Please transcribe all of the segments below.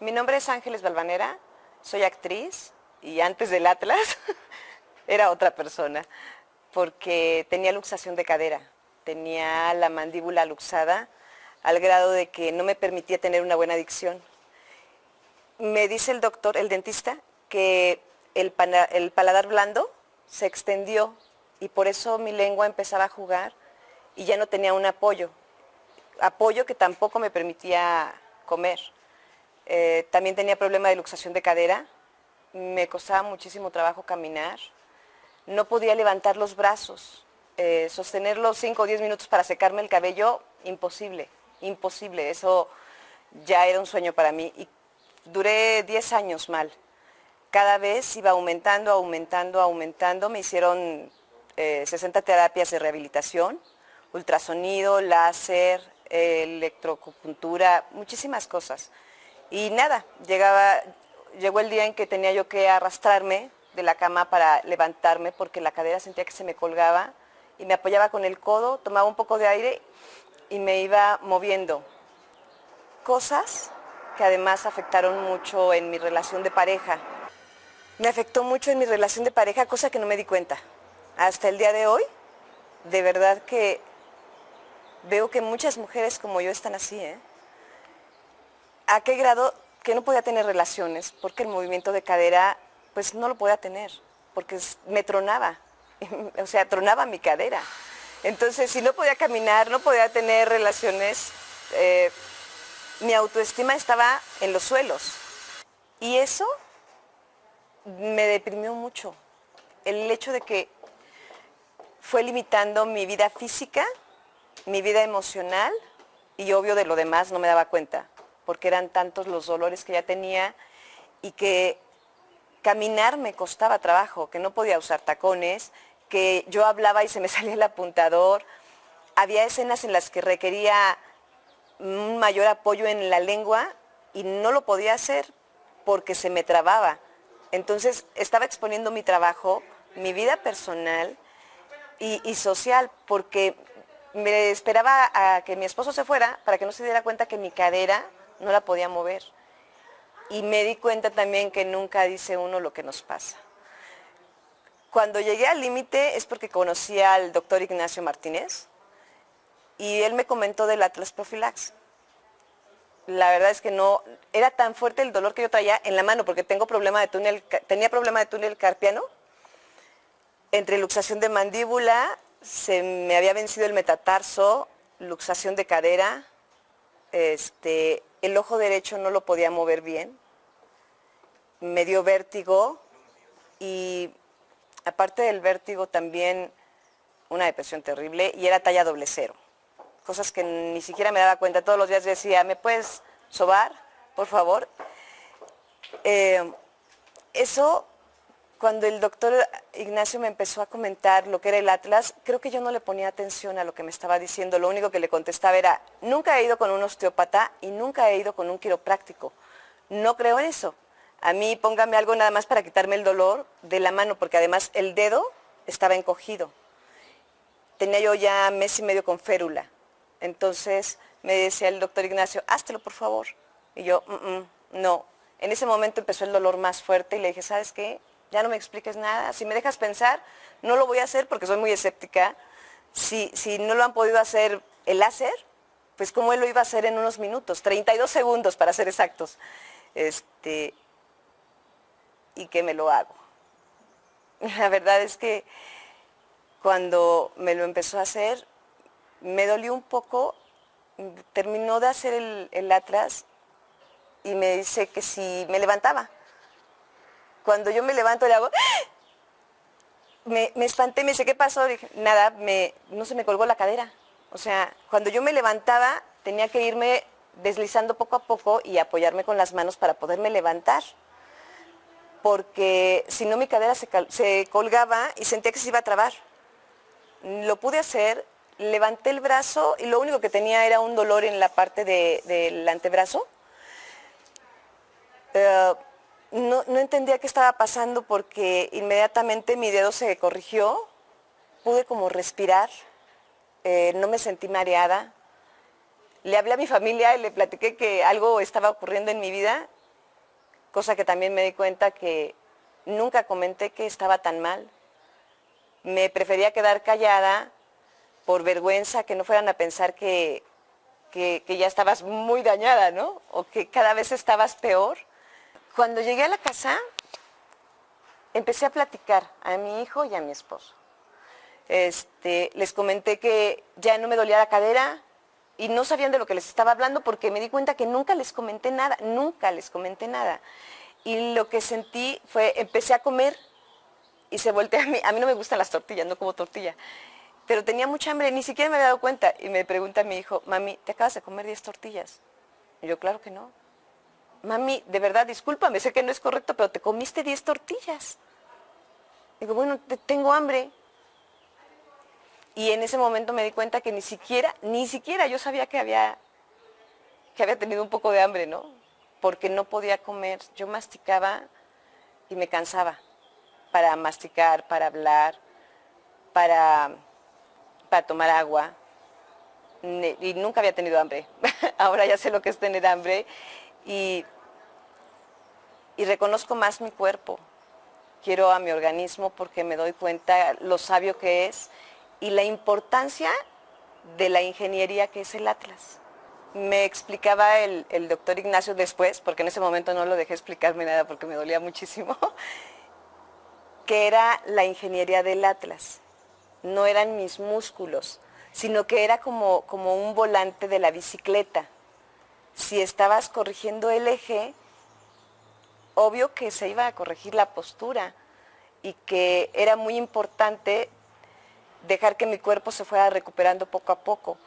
Mi nombre es Ángeles Valvanera, soy actriz y antes del Atlas era otra persona porque tenía luxación de cadera, tenía la mandíbula luxada al grado de que no me permitía tener una buena dicción. Me dice el doctor, el dentista, que el paladar blando se extendió y por eso mi lengua empezaba a jugar y ya no tenía un apoyo que tampoco me permitía comer. También tenía problema de luxación de cadera, me costaba muchísimo trabajo caminar, no podía levantar los brazos, sostenerlos 5 o 10 minutos para secarme el cabello, imposible, imposible, eso ya era un sueño para mí y duré 10 años mal. Cada vez iba aumentando, aumentando, aumentando, me hicieron 60 terapias de rehabilitación, ultrasonido, láser, electroacupuntura, muchísimas cosas. Y nada, llegó el día en que tenía yo que arrastrarme de la cama para levantarme porque la cadera sentía que se me colgaba y me apoyaba con el codo, tomaba un poco de aire y me iba moviendo. Cosas que además afectaron mucho en mi relación de pareja. Me afectó mucho en mi relación de pareja, cosa que no me di cuenta. Hasta el día de hoy, de verdad que veo que muchas mujeres como yo están así, ¿eh? ¿A qué grado? Que no podía tener relaciones, porque el movimiento de cadera, pues no lo podía tener, porque me tronaba, o sea, tronaba mi cadera. Entonces, si no podía caminar, no podía tener relaciones, mi autoestima estaba en los suelos. Y eso me deprimió mucho. El hecho de que fue limitando mi vida física, mi vida emocional, y obvio de lo demás no me daba cuenta, porque eran tantos los dolores que ya tenía y que caminar me costaba trabajo, que no podía usar tacones, que yo hablaba y se me salía el apuntador. Había escenas en las que requería un mayor apoyo en la lengua y no lo podía hacer porque se me trababa. Entonces estaba exponiendo mi trabajo, mi vida personal y social, porque me esperaba a que mi esposo se fuera para que no se diera cuenta que mi cadera no la podía mover. Y me di cuenta también que nunca dice uno lo que nos pasa. Cuando llegué al límite es porque conocí al doctor Ignacio Martínez y él me comentó del Atlas Profilax. La verdad es que no, era tan fuerte el dolor que yo traía en la mano porque tenía problema de túnel carpiano, entre luxación de mandíbula, se me había vencido el metatarso, luxación de cadera, el ojo derecho no lo podía mover bien, me dio vértigo y aparte del vértigo también una depresión terrible y era talla 00. Cosas que ni siquiera me daba cuenta. Todos los días decía, ¿me puedes sobar, por favor? Eso, cuando el doctor Ignacio me empezó a comentar lo que era el Atlas, creo que yo no le ponía atención a lo que me estaba diciendo. Lo único que le contestaba era, nunca he ido con un osteópata y nunca he ido con un quiropráctico. No creo en eso. A mí póngame algo nada más para quitarme el dolor de la mano, porque además el dedo estaba encogido. Tenía yo ya 1 mes y medio con férula. Entonces me decía el doctor Ignacio, háztelo por favor. Y yo, no. En ese momento empezó el dolor más fuerte y le dije, ¿sabes qué? Ya no me expliques nada. Si me dejas pensar, no lo voy a hacer porque soy muy escéptica. Si no lo han podido hacer el láser, pues ¿cómo él lo iba a hacer en unos minutos? 32 segundos para ser exactos. Y que me lo hago. La verdad es que cuando me lo empezó a hacer, me dolió un poco, terminó de hacer el Atlas y me dice que si me levantaba. Cuando yo me levanto le hago, me espanté, me dice, ¿qué pasó? Le dije, nada, no se me colgó la cadera. O sea, cuando yo me levantaba tenía que irme deslizando poco a poco y apoyarme con las manos para poderme levantar. Porque si no mi cadera se colgaba y sentía que se iba a trabar. Lo pude hacer. Levanté el brazo y lo único que tenía era un dolor en la parte del antebrazo. No entendía qué estaba pasando porque inmediatamente mi dedo se corrigió, pude como respirar, no me sentí mareada. Le hablé a mi familia y le platiqué que algo estaba ocurriendo en mi vida cosa que también me di cuenta que nunca comenté que estaba tan mal. Me prefería quedar callada por vergüenza, que no fueran a pensar que ya estabas muy dañada, ¿no? O que cada vez estabas peor. Cuando llegué a la casa, empecé a platicar a mi hijo y a mi esposo. Les comenté que ya no me dolía la cadera y no sabían de lo que les estaba hablando porque me di cuenta que nunca les comenté nada, nunca les comenté nada. Y lo que sentí fue, empecé a comer y se voltea a mí no me gustan las tortillas, no como tortilla, pero tenía mucha hambre, ni siquiera me había dado cuenta. Y me pregunta mi hijo, mami, ¿te acabas de comer 10 tortillas? Y yo, claro que no. Mami, de verdad, discúlpame, sé que no es correcto, pero te comiste 10 tortillas. Digo, bueno, tengo hambre. Y en ese momento me di cuenta que ni siquiera yo sabía que había tenido un poco de hambre, ¿no? Porque no podía comer. Yo masticaba y me cansaba para masticar, para hablar, para tomar agua. Y nunca había tenido hambre. Ahora ya sé lo que es tener hambre y reconozco más mi cuerpo. Quiero a mi organismo porque me doy cuenta lo sabio que es y la importancia de la ingeniería que es el Atlas. Me explicaba el doctor Ignacio después, porque en ese momento no lo dejé explicarme nada porque me dolía muchísimo, que era la ingeniería del Atlas. No eran mis músculos, sino que era como un volante de la bicicleta. Si estabas corrigiendo el eje, obvio que se iba a corregir la postura y que era muy importante dejar que mi cuerpo se fuera recuperando poco a poco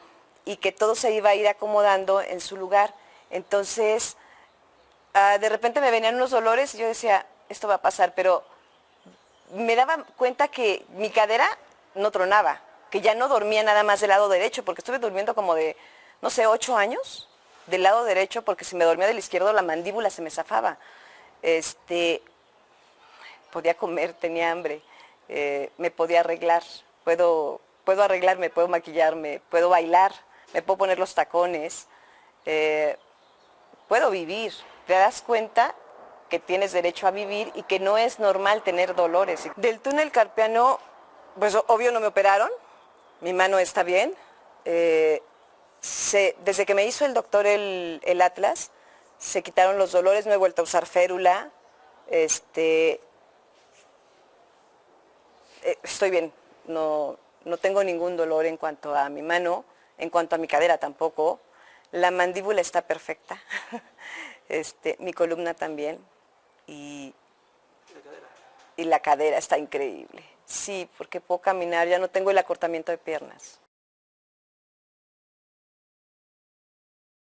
y que todo se iba a ir acomodando en su lugar. Entonces, de repente me venían unos dolores y yo decía, esto va a pasar, pero me daba cuenta que mi cadera no tronaba, que ya no dormía nada más del lado derecho, porque estuve durmiendo como de, no sé, 8 años del lado derecho, porque si me dormía del izquierdo la mandíbula se me zafaba. Podía comer, tenía hambre, me podía arreglar, puedo arreglarme, puedo maquillarme, puedo bailar, me puedo poner los tacones, puedo vivir. Te das cuenta que tienes derecho a vivir y que no es normal tener dolores. Del túnel carpiano, pues obvio no me operaron, mi mano está bien. Desde que me hizo el doctor el Atlas, se quitaron los dolores, no he vuelto a usar férula. Estoy bien, no tengo ningún dolor en cuanto a mi mano, en cuanto a mi cadera tampoco. La mandíbula está perfecta, mi columna también y la cadera está increíble. Sí, porque puedo caminar, ya no tengo el acortamiento de piernas.